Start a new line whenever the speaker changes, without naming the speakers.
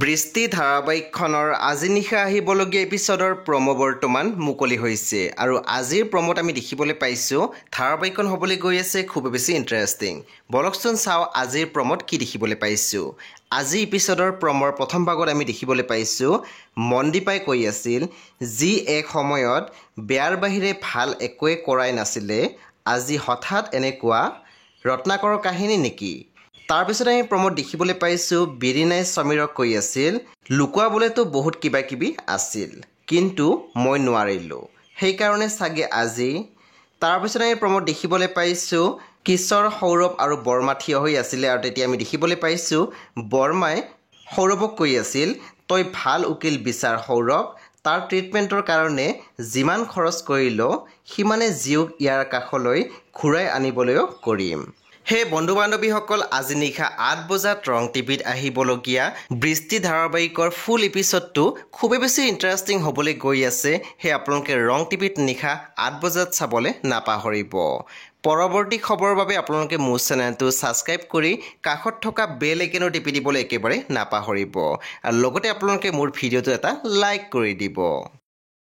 বৃষ্টি ধাৰাবাহিকখনৰ আজি নিশা আহিবলগীয়া এপিছডৰ প্ৰমো বৰ্তমান মুকলি হৈছে আৰু আজিৰ প্ৰমোত আমি দেখিবলৈ পাইছোঁ ধাৰাবাহিকখন হ'বলৈ গৈ আছে খুব বেছি ইণ্টাৰেষ্টিং। বলকচোন চাওঁ আজিৰ প্ৰমোত কি দেখিবলৈ পাইছোঁ। আজি এপিছডৰ প্ৰমৰ প্ৰথম ভাগত আমি দেখিবলৈ পাইছোঁ মনদীপাই কৈ আছিল যি এক সময়ত বেয়াৰ বাহিৰে ভাল একোৱে কৰাই নাছিলে, আজি হঠাৎ এনেকুৱা ৰত্নাকৰৰ কাহিনী নেকি? তাৰপিছত আমি প্ৰমোদ দেখিবলৈ পাইছোঁ বিৰিনাই সমীৰক কৈ আছিল লুকুৱাবলৈতো বহুত কিবা কিবি আছিল, কিন্তু মই নোৱাৰিলোঁ, সেইকাৰণে চাগে আজি। তাৰপিছত আমি প্ৰমোদ দেখিবলৈ পাইছোঁ কিশোৰ, সৌৰভ আৰু বৰ্মা থিয় হৈ আছিলে আৰু তেতিয়া আমি দেখিবলৈ পাইছোঁ বৰ্মাই সৌৰভক কৈ আছিল তই ভাল উকিল বিচাৰ সৌৰভ, তাৰ ট্ৰিটমেণ্টৰ কাৰণে যিমান খৰচ কৰিলোঁ সিমানে জীওক ইয়াৰ কাষলৈ ঘূৰাই আনিবলৈও কৰিম। হে বন্ধু বান্ধৱীসকল, আজি নিশা 8 বজাত ৰং টিভিত আহিবলগীয়া বৃষ্টি ধাৰাবাহিকৰ ফুল এপিছডটো খুবেই বেছি ইণ্টাৰেষ্টিং হ'বলৈ গৈ আছে। সেয়ে আপোনালোকে ৰং টিভিত নিশা 8 বজাত চাবলৈ নাপাহৰিব। পৰৱৰ্তী খবৰৰ বাবে আপোনালোকে মোৰ চেনেলটো ছাবস্ক্ৰাইব কৰি কাষত থকা বেল আইকনো টিপি দিবলৈ একেবাৰে নাপাহৰিব আৰু লগতে আপোনালোকে মোৰ ভিডিঅ'টো এটা লাইক কৰি দিব।